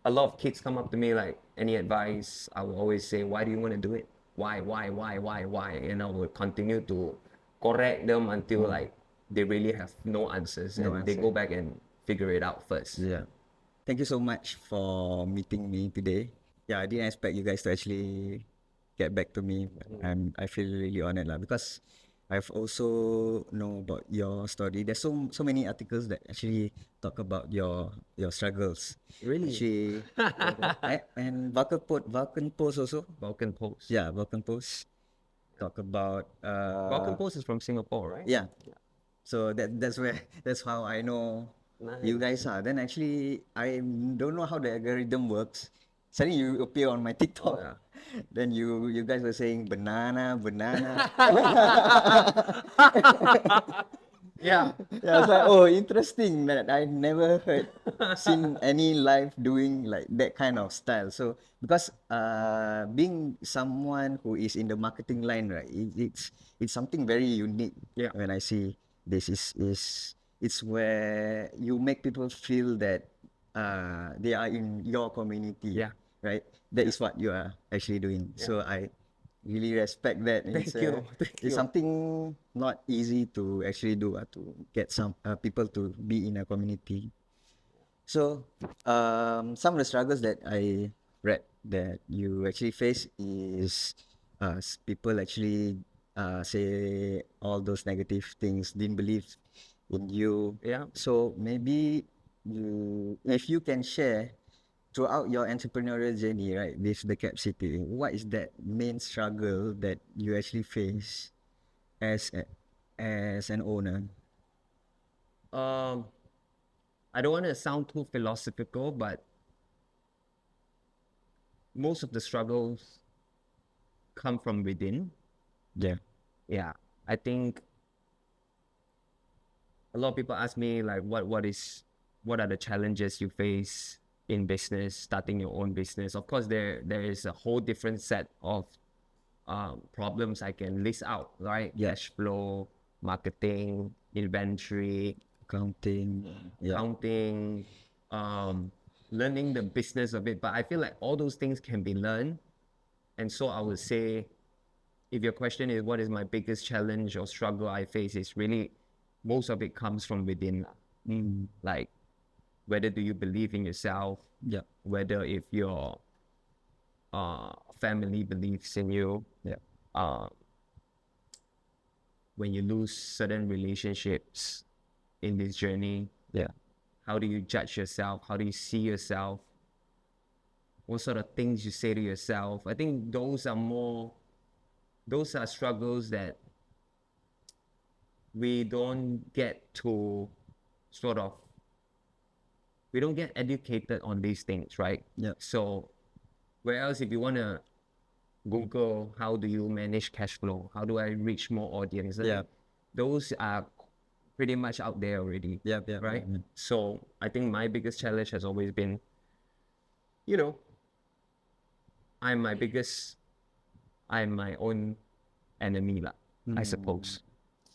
a lot of kids come up to me like, any advice? I will always say, why do you want to do it? Why? And I will continue to correct them until like they really have no answers No and they answer. go back and figure it out first. Yeah. Thank you so much for meeting me today. Yeah, I didn't expect you guys to actually get back to me. I feel really honored lah, because I've also know about your story. There's so many articles that actually talk about your struggles. Really? Actually, and Vulcan Post also. Vulcan Post. Yeah, Vulcan Post talk about Vulcan Post is from Singapore, right? yeah. So that's where that's how I know you Nice. guys are. Then actually I don't know how the algorithm works. Suddenly you appear on my TikTok. Yeah. Then you guys were saying banana. Yeah. Yeah, I was like, oh, interesting that I never seen any live doing like that kind of style. So because being someone who is in the marketing line, right, it's something very unique. Yeah. When I see this is it's where you make people feel that they are in your community, Yeah. right? That is what you are actually doing. Yeah. So I really respect that. Thank you. Thank It's you. something not easy to actually do, to get some people to be in a community. So some of the struggles that I read that you actually face is people actually say all those negative things, didn't believe in you. Yeah. So maybe if you can share throughout your entrepreneurial journey, right, with the Cap City, what is that main struggle that you actually face as an owner? Um, I don't want to sound too philosophical, but most of the struggles come from within. Yeah. Yeah. I think a lot of people ask me like what are the challenges you face in business, starting your own business. Of course there is a whole different set of problems I can list out, right? Yeah. Cash flow, marketing, inventory, Accounting. Yeah. accounting, learning the business of it. But I feel like all those things can be learned. And so I would say, if your question is what is my biggest challenge or struggle I face, is really most of it comes from within. Like, whether do you believe in yourself, Yeah. whether if your family believes in you, Yeah. uh, when you lose certain relationships in this journey, Yeah. how do you judge yourself? How do you see yourself? What sort of things you say to yourself? I think those are struggles that we don't get to sort of, we don't get educated on these things, right? Yeah. So where else, if you want to Google how do you manage cash flow, how do I reach more audience, Yeah. those are pretty much out there already. Yeah. Yeah. Right. Yeah. So I think my biggest challenge has always been, you know, i'm my biggest I'm my own enemy lah, I suppose.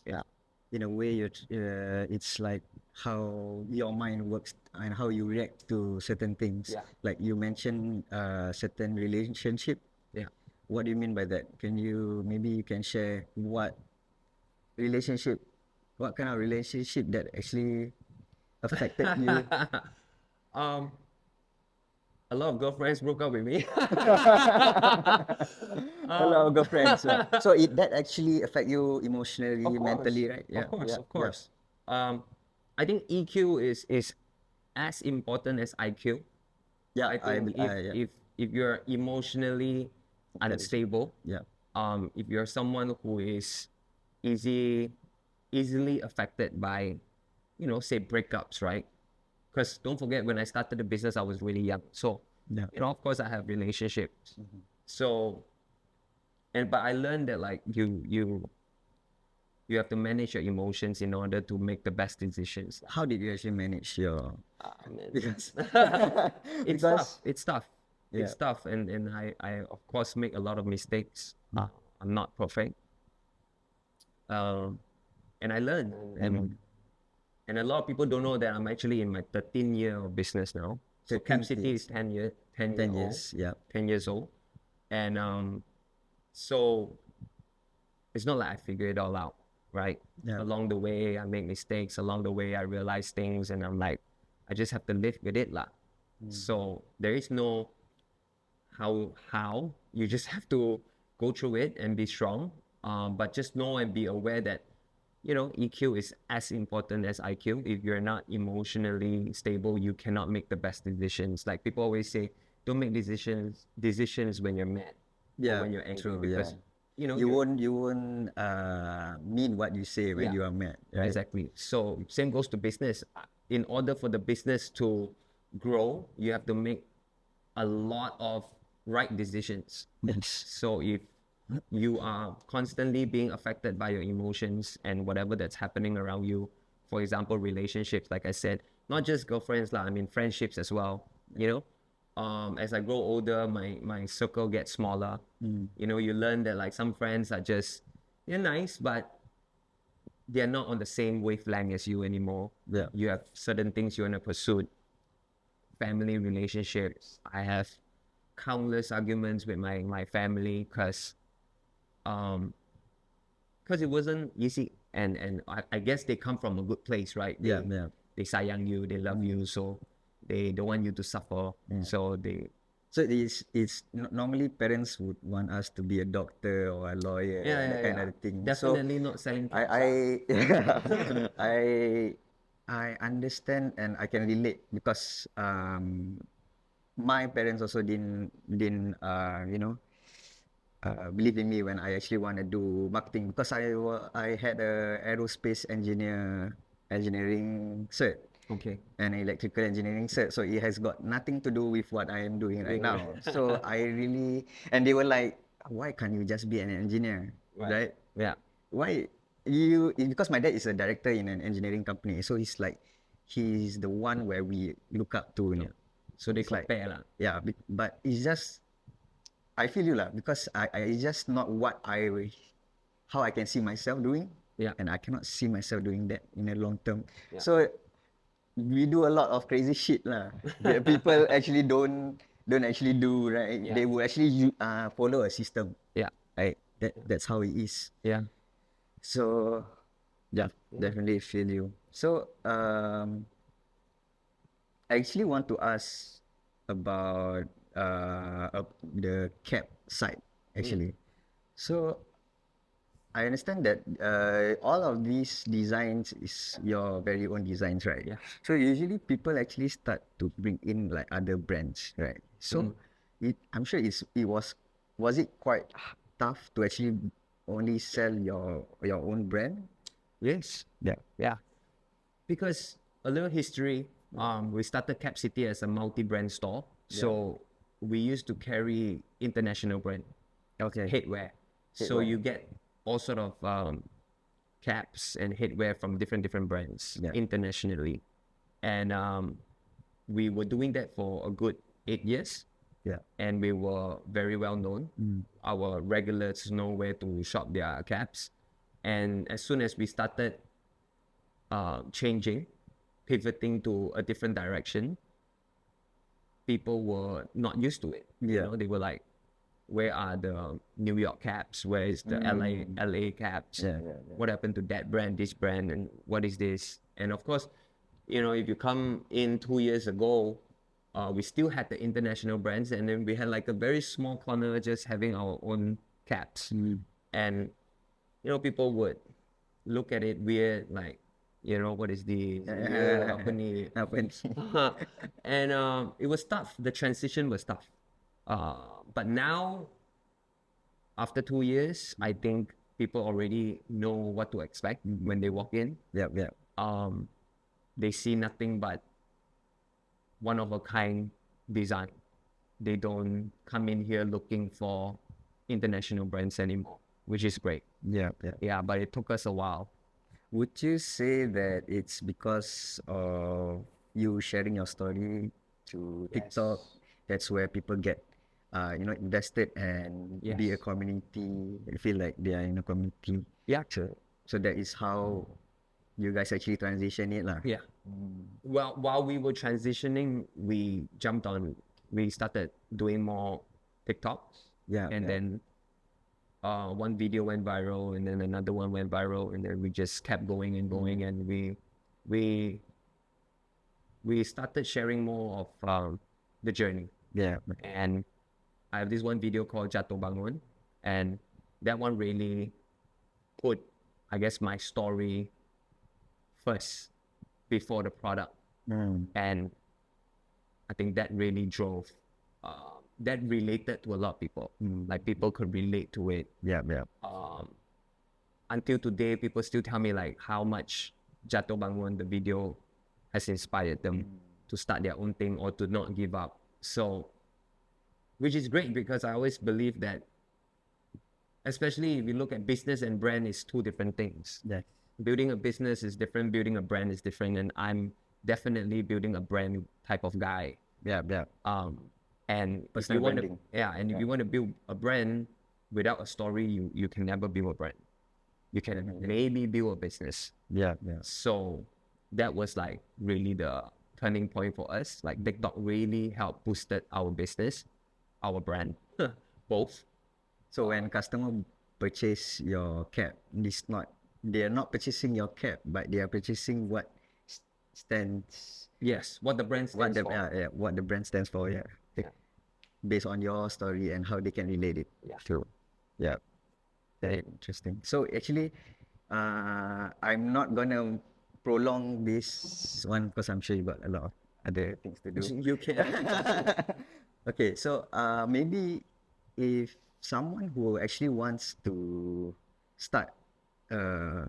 Yeah. In a way, it's like how your mind works and how you react to certain things. Yeah. Like you mentioned, certain relationship. Yeah. What do you mean by that? Maybe you can share relationship, what kind of relationship that actually affected you? um a lot of girlfriends broke up with me. A lot of girlfriends. Right? So that actually affect you emotionally, Of course, mentally, right? Yeah. of course, Yeah. of course. I think EQ is as important as IQ. Yeah. I think Yeah. if you're emotionally unstable, Yeah. if you're someone who is easily affected by, say breakups, right? Because don't forget, when I started the business, I was really young. So, Yeah. of course, I have relationships. So, but I learned that like you have to manage your emotions in order to make the best decisions. How did you actually manage your? Man. Because It's because tough. It's tough. It's yeah. tough, and I of course make a lot of mistakes. I'm not perfect, and I learn, and a lot of people don't know that I'm actually in my 13th year of business now. So Cap 13 City is 10 10 year years, yeah. 10 years old. And so it's not like I figure it all out, right? Yeah. Along the way, I make mistakes. Along the way, I realize things, and I'm like, I just have to live with it, lah. So there is no how. You just have to go through it and be strong. But just know and be aware that, you know, EQ is as important as IQ. If you're not emotionally stable, you cannot make the best decisions. Like people always say, don't make decisions when you're mad or Yeah, when you're angry, true, because yeah. you know You you're, won't mean what you say when Yeah. you are mad, right? exactly. So same goes to business. In order for the business to grow, you have to make a lot of right decisions. Yes. So if you are constantly being affected by your emotions and whatever that's happening around you, for example, relationships, like I said, not just girlfriends, lah, I mean friendships as well. You know, as I grow older, my circle gets smaller. You know, you learn that like some friends are just, they're nice, but they're not on the same wavelength as you anymore. Yeah. You have certain things you want to pursue. Family relationships. I have countless arguments with my family because it wasn't easy, and I guess they come from a good place, right? Yeah, yeah. They sayang you, they love you, so they don't want you to suffer. So they So normally parents would want us to be a doctor or a lawyer, that kind of thing. definitely not selling I drugs, I I understand and I can relate because my parents also didn't believe in me when I actually want to do marketing because I had a aerospace engineering cert Okay. and electrical engineering cert, so it has got nothing to do with what I am doing right now. So I really, and they were like, why can't you just be an engineer, right? Yeah. Why because my dad is a director in an engineering company, so he's the one where we look up to, you know. So they It's like, compare lah. yeah, but it's just, I feel you lah, because I it's just not how I can see myself doing. Yeah. And I cannot see myself doing that in the long term. Yeah. So we do a lot of crazy shit lah. That people actually don't actually do, right? Yeah. They will actually follow a system. Yeah. Right? That's how it is. Yeah. So yeah, definitely feel you. So I actually want to ask about the cap side actually. So I understand that all of these designs is your very own designs, right? Yeah. So usually people actually start to bring in like other brands, right? So I'm sure was it quite tough to actually only sell your own brand? Yes. Yeah. Yeah. Because a little history, we started Cap City as a multi-brand store. So we used to carry international brand Okay. headwear. So you get all sort of caps and headwear from different brands internationally. And we were doing that for a good 8 years. Yeah. And we were very well known. Our regulars know where to shop their caps. And as soon as we started pivoting to a different direction, people were not used to it. You know, they were like, where are the New York caps? Where is the LA caps? What happened to that brand, this brand, and what is this? And of course, you know, if you come in 2 years ago, we still had the international brands, and then we had like a very small corner just having our own caps. And, you know, people would look at it weird, like, you know, what is this? Company. And it was tough. The transition was tough. But now, after 2 years, I think people already know what to expect when they walk in. Yeah. They see nothing but one of a kind design. They don't come in here looking for international brands anymore, which is great. Yeah. Yeah, but it took us a while. Would you say that it's because of you sharing your story to TikTok? That's where people get, invested and be a Yes. community, feel like they are in a community. Yeah. So that is how you guys actually transition it lah. Yeah. Well, while we were transitioning, we started doing more TikToks. Yeah, And yeah. then one video went viral, and then another one went viral, and then we just kept going and going, and we we started sharing more of the journey. Yeah. And I have this one video called Jatuh Bangun, and that one really put, I guess, my story first before the product. And I think that really drove, that related to a lot of people. Like people could relate to it. Yeah, yeah. Until today, people still tell me like how much Jatuh Bangun, the video, has inspired them to start their own thing or to not give up. So, which is great because I always believe that, especially if you look at business and brand, is two different things. Yeah. Building a business is different, building a brand is different, and I'm definitely building a brand type of guy. Yeah, yeah. And if Personal you want to, branding. if you want to build a brand without a story, you can never build a brand. You can maybe build a business. Yeah, yeah. So that was like really the turning point for us. Like TikTok really helped boosted our business, our brand, both. So when customer purchase your cap, they are not purchasing your cap, but they are purchasing what stands, Yes, what the brand what stands the for. what the brand stands for. Yeah. Yeah. Based on your story and how they can relate it. Yeah. To. Yeah. Very interesting. So actually, I'm not gonna prolong this one because I'm sure you got a lot of other things to do. You can. Okay, so maybe if someone who actually wants to start a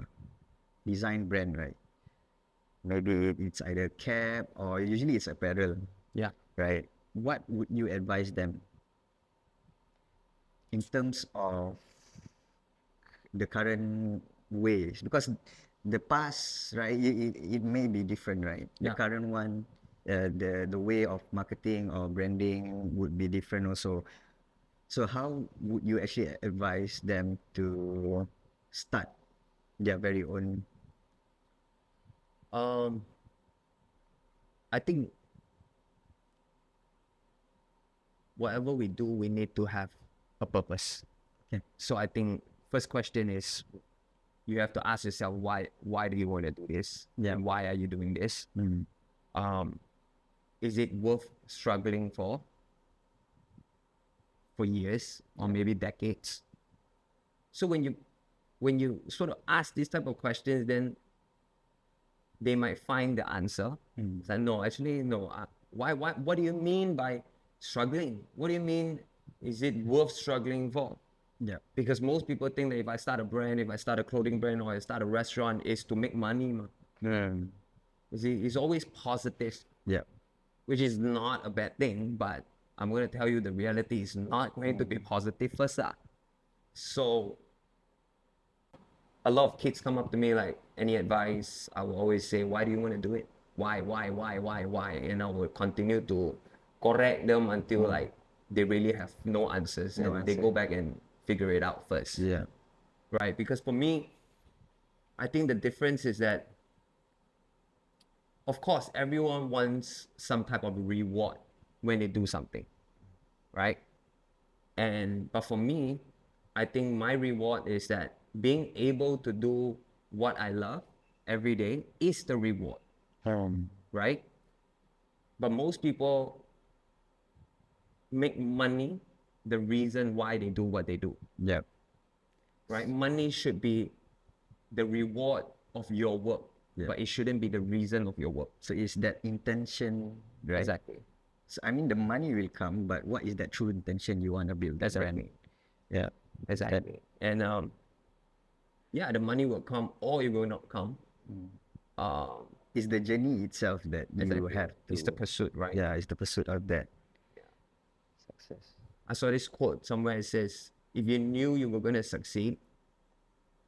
design brand, right? Maybe it's either cap or usually it's apparel, Yeah. right? What would you advise them in terms of the current ways? Because the past, right, it may be different, right? The Yeah. current one, the way of marketing or branding would be different also. So how would you actually advise them to start their very own? I think whatever we do, we need to have a purpose. Okay. So I think first question is you have to ask yourself why do you want to do this? Yeah. And why are you doing this? Mm. Is it worth struggling for years or maybe decades? So when you sort of ask these type of questions, then they might find the answer. It's like, no, actually, no. Why? What do you mean by struggling? What do you mean? Is it worth struggling for? Yeah. Because most people think that if I start a brand, if I start a clothing brand, or I start a restaurant, is to make money. You see, it's always positive, Yeah. which is not a bad thing. But I'm going to tell you the reality is not going to be positive first. So a lot of kids come up to me like, any advice? I will always say, why do you want to do it? Why? And I will continue to correct them until like they really have no answers and they go back and figure it out first. Yeah. Right? Because for me, I think the difference is that, of course, everyone wants some type of reward when they do something, right? But for me, I think my reward is that being able to do what I love every day is the reward, right? But most people make money the reason why they do what they do, Yeah. right? Money should be the reward of your work, but it shouldn't be the reason of your work. So it's that intention, right? Exactly. So I mean, the money will come, but what is that true intention you want to build? That's brand? right. Yeah. Exactly. And yeah, the money will come or it will not come. It's the journey itself that you Exactly. have to. It's the pursuit, right? Yeah, it's the pursuit of that. Success. I saw this quote somewhere. It says, if you knew you were going to succeed,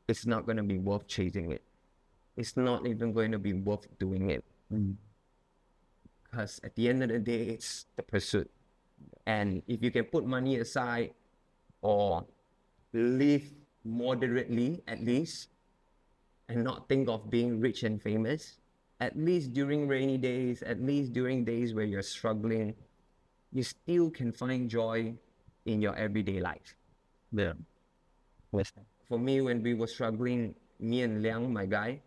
it's not going to be worth chasing it. It's not even going to be worth doing it. Because at the end of the day, it's the pursuit. And if you can put money aside or live moderately at least and not think of being rich and famous, at least during rainy days, at least during days where you're struggling, you still can find joy in your everyday life. Yeah. Yes. For me, when we were struggling, me and Liang, my guy,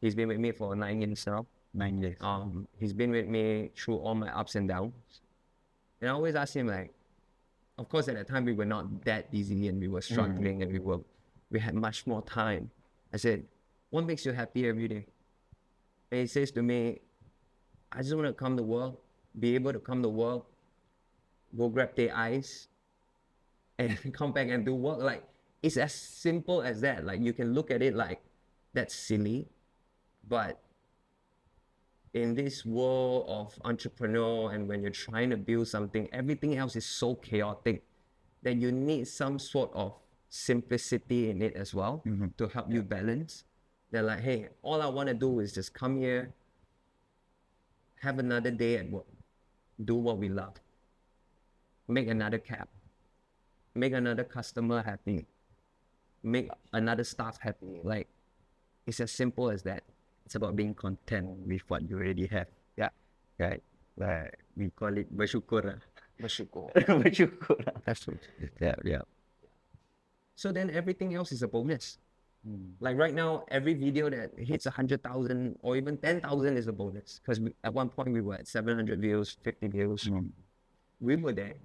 he's been with me for 9 years now. 9 years. He's been with me through all my ups and downs. And I always ask him, like, of course, at that time we were not that busy and we were struggling and we had much more time. I said, what makes you happy every day? And he says to me, I just want to come to work, be able to come to work, go grab their eyes, and come back and do work. Like, it's as simple as that. Like, you can look at it like, that's silly, but in this world of entrepreneur and when you're trying to build something, everything else is so chaotic that you need some sort of simplicity in it as well to help you balance. They're like, hey, all I want to do is just come here, have another day at work, do what we love, make another cab, make another customer happy, make another staff happy. Like, it's as simple as that. It's about being content with what you already have. Yeah. Right. We call it bersyukur. Bersyukur. Bersyukur. That's true. Yeah. So then everything else is a bonus. Like right now, every video that hits 100,000 or even 10,000 is a bonus. Because at one point we were at 700 views, 50 views. We were there,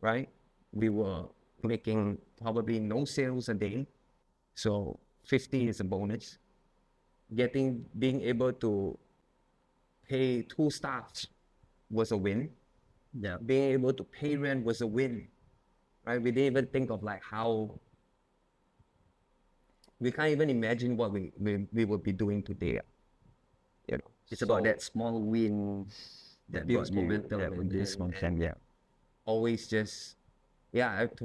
right? We were making probably no sales a day. So 50 is a bonus. Being able to pay 2 staffs was a win. Yeah. Being able to pay rent was a win, right? We didn't even think of like how, we can't even imagine what we would be doing today. You know, It's about that small win that builds brought you- momentum that and- builds and- momentum. Yeah. always just,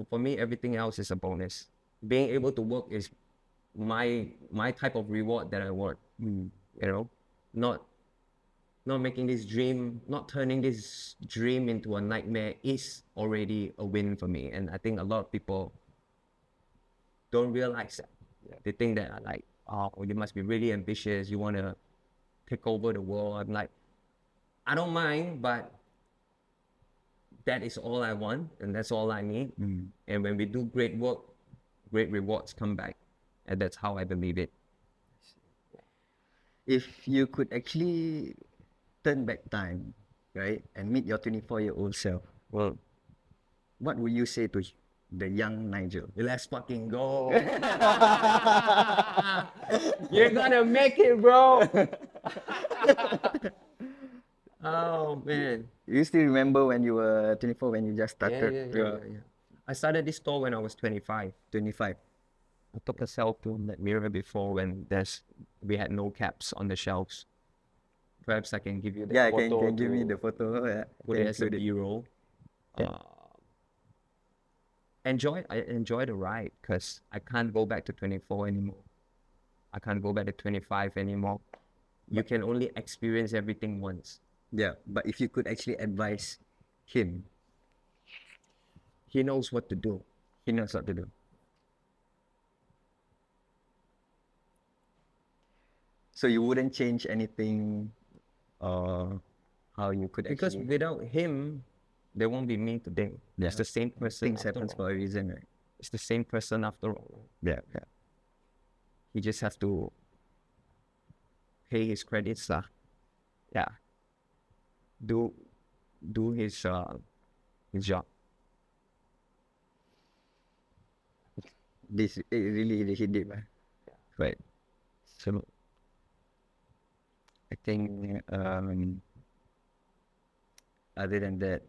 for me, everything else is a bonus. Being able to work is my type of reward that I want. You know, not making this dream, not turning this dream into a nightmare is already a win for me. And I think a lot of people don't realize that. They think that like, oh, you must be really ambitious. You want to take over the world. I'm like, I don't mind, but that is all I want and that's all I need. And when we do great work, great rewards come back. And that's how I believe it. If you could actually turn back time, right, and meet your 24-year-old self, Well, what would you say to the young Nigel? let's fucking go. You're gonna make it, bro. Oh, man. You still remember when you were 24, when you just started Yeah. I started this store when I was 25. 25? I took a selfie in that mirror before when we had no caps on the shelves. Perhaps I can give you the Yeah, photo. can give me to the photo. Yeah. put Can it as a include it. B-roll. Yeah. I enjoy the ride because I can't go back to 24 anymore. I can't go back to 25 anymore. You can only experience everything once. Yeah, but if you could actually advise him, He knows what to do. he knows what to do. So you wouldn't change anything, or how you could Because actually... without him, there won't be me today. Yeah. It's the same person. Things happens after all. for a reason, right? It's the same person after all. Yeah. He just has to pay his credits lah. Yeah. Do his job. This it really hit deep, right? So I think other than that,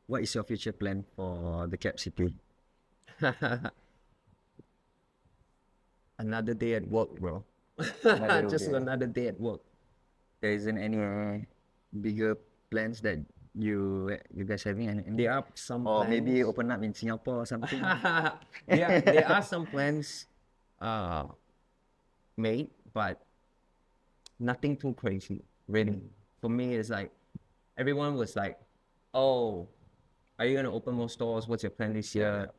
what is your future plan for the Cap City? Another day at work, bro. Another Just day. another day at work. There isn't any bigger plans that you guys having, any? There are some Or plans. maybe open up in Singapore or something. There are some plans made, but nothing too crazy, really. For me, it's like, everyone was like, oh, are you going to open more stores? What's your plan this year?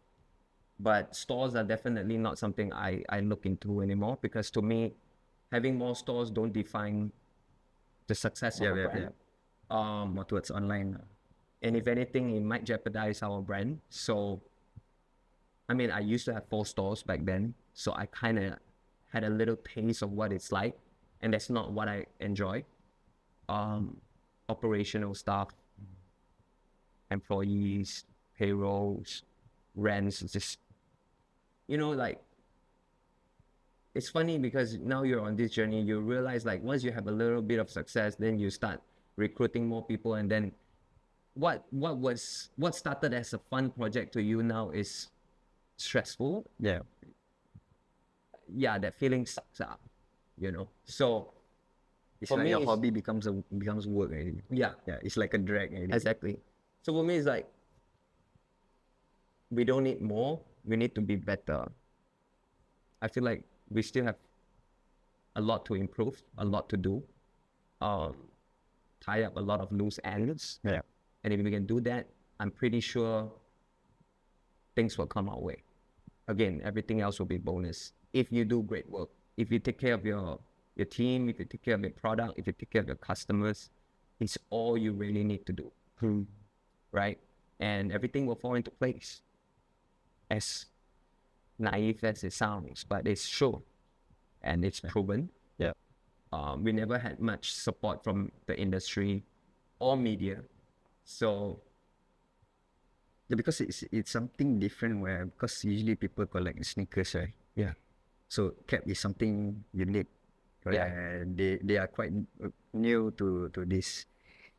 But stores are definitely not something I look into anymore, because to me, having more stores don't define the success of a brand. More towards online. And if anything, it might jeopardize our brand. So, I mean, I used to have 4 stores back then, so I kind of had a little taste of what it's like, and that's not what I enjoy. Operational stuff, employees, payrolls, rents, just, like, it's funny because now you're on this journey, you realize like once you have a little bit of success, then you start recruiting more people, and then what started as a fun project to you now is stressful. Yeah. That feeling sucks up, So It's for like me, your hobby becomes work already. Yeah, It's like a drag already. exactly. So for me, it's like we don't need more. We need to be better. I feel like we still have a lot to improve, a lot to do. Tie up a lot of loose ends. Yeah. And if we can do that, I'm pretty sure things will come our way. Again, everything else will be bonus. If you do great work, if you take care of your team, if you take care of your product, if you take care of your customers, it's all you really need to do. Right? And everything will fall into place. As naive as it sounds, but it's true. And it's proven. Yeah. We never had much support from the industry or media. So Yeah, because it's something different because usually people collect sneakers, right? yeah. So cap is something unique. Right? Yeah. They are quite new to this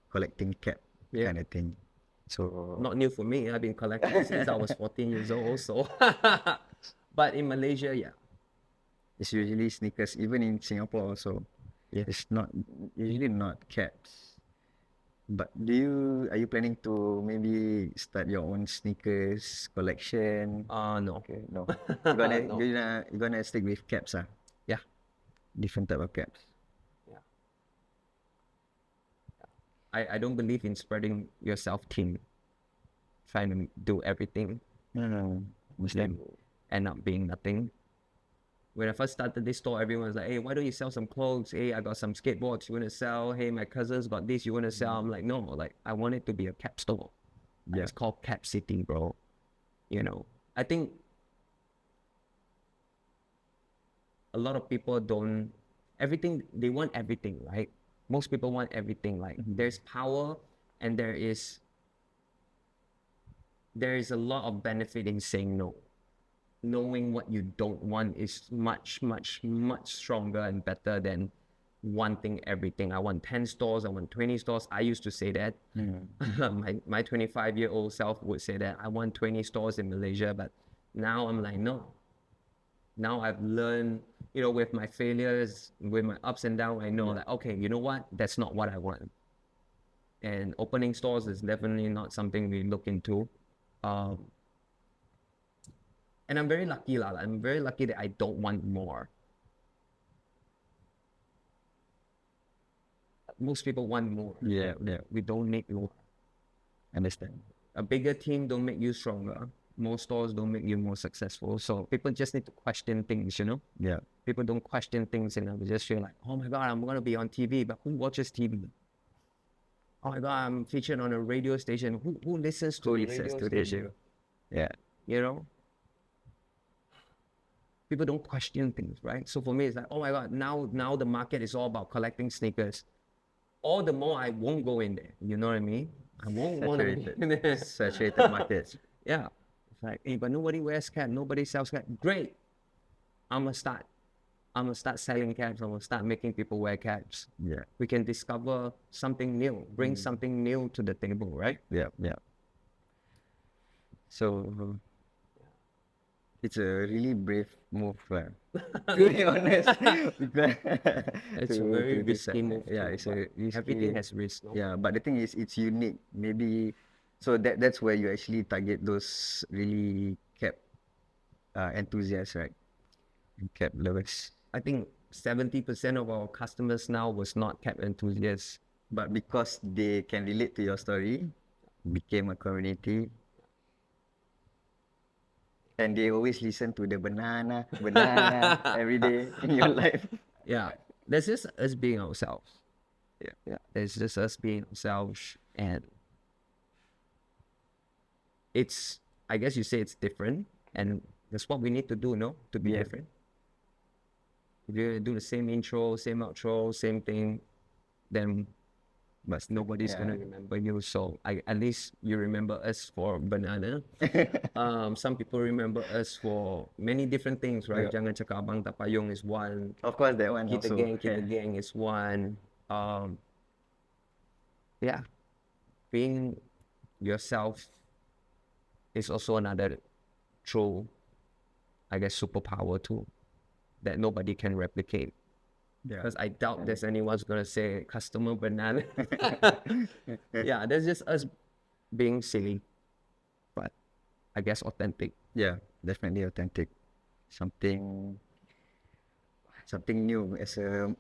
collecting cap kind of thing. So Not new for me. I've been collecting since I was 14 years old also. But in Malaysia, yeah. it's usually sneakers. Even in Singapore also, Yeah. it's not usually not caps. But are you planning to maybe start your own sneakers collection? No. Okay, no. No. You're gonna stick with caps, Yeah. different type of caps. Yeah. I don't believe in spreading yourself thin, trying to do everything, No. then end up being nothing. When I first started this store, everyone was like, hey, why don't you sell some clothes? Hey, I got some skateboards you want to sell. Hey, my cousins got this you want to sell. I'm like, no, like I want it to be a cap store. Yeah. It's called Cap City, bro. I think a lot of people they want everything, right? Most people want everything. Like there's power and there is a lot of benefit in saying no. Knowing what you don't want is much, much, much stronger and better than wanting everything. I want 10 stores, I want 20 stores. I used to say that. My 25-year-old self would say that. I want 20 stores in Malaysia, but now I'm like, no. Now I've learned, with my failures, with my ups and downs, I know that, okay, you know what? That's not what I want. And opening stores is definitely not something we look into. And I'm very lucky, I'm very lucky that I don't want more. Most people want more. Yeah. We don't need more. Understand. A bigger team don't make you stronger. More stores don't make you more successful. So people just need to question things, Yeah. People don't question things and they just feel like, oh my God, I'm going to be on TV. But who watches TV? Oh my God, I'm featured on a radio station. Who listens to the radio station? Yeah. People don't question things, right? So for me, it's like, oh my God, now the market is all about collecting sneakers. All the more I won't go in there. You know what I mean? I won't want to go in there. Saturated markets. Yeah. It's like, hey, but nobody wears cap. Nobody sells cap. Great. I'm going to start selling caps. I'm going to start making people wear caps. Yeah. We can discover something new, bring something new to the table, right? Yeah. So it's a really brave move, to be honest. It's a very risky move. Yeah, it's a risky. Everything has risk. No? Yeah, but the thing is, it's unique. Maybe so that's where you actually target those really cap enthusiasts, right? Cap lovers. I think 70% of our customers now was not cap enthusiasts. But because they can relate to your story, became a community. And they always listen to the banana every day in your life. Yeah, that's just us being ourselves. Yeah. Yeah, it's just us being ourselves, and it's, I guess you say it's different, and that's what we need to do, no, to be Yeah. different. If you do the same intro, same outro, same thing, then but nobody's Yeah. gonna remember you. So at least you remember us for banana. Some people remember us for many different things, right? Yeah. Jangan cakap abang tak payung is one. Of course, that one Kita also. gang is one. Yeah, being yourself is also another true, I guess, superpower too, that nobody can replicate. Yeah. Because I doubt there's anyone's gonna say customer banana. Yeah, that's just us being silly, but I guess authentic. Yeah, definitely authentic. Something new as a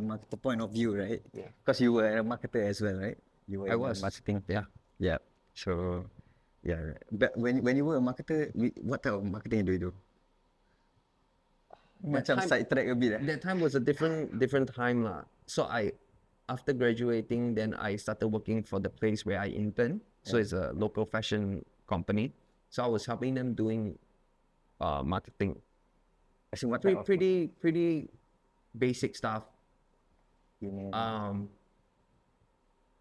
marketer point of view, right? Yeah. Because you were a marketer as well, right? You were I in the was. marketing. Yeah. Yeah. So, yeah. But when you were a marketer, what type of marketing do you do? Macam time- sidetrack a bit. That time was a different time lah. So after graduating, then I started working for the place where I interned. So it's a local fashion company. So I was helping them doing marketing. As in what type of Pretty basic stuff.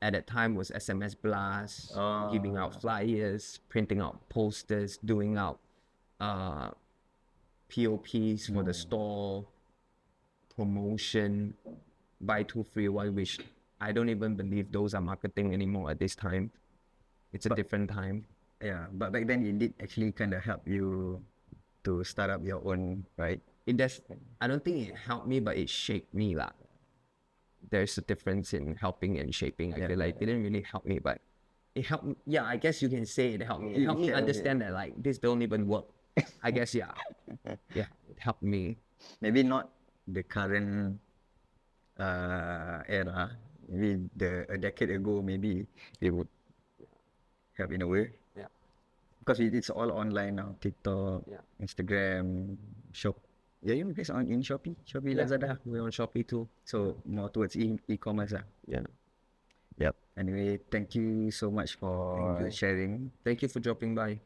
At that time was SMS blasts, giving out flyers, printing out posters, doing out POPs for the store, promotion, buy two free one, which I don't even believe those are marketing anymore at this time. It's a different time. Yeah, but back then it did actually kind of help you to start up your own, right? I don't think it helped me, but it shaped me lah. There's a difference in helping and shaping. I feel like it didn't really help me, but it helped me. Yeah, I guess you can say it helped me. It helped me understand that like this don't even work. I guess yeah. Yeah, it helped me. Maybe not the current era. Maybe a decade ago, maybe it would help in a way. Yeah. Because it's all online now. TikTok, Yeah. Instagram, Shop. Yeah, you guys on in Shopee, Yeah, Lazada. we're on Shopee too. So more towards e-commerce. Yeah. Yep. Anyway, thank you so much for sharing. Thank you for dropping by.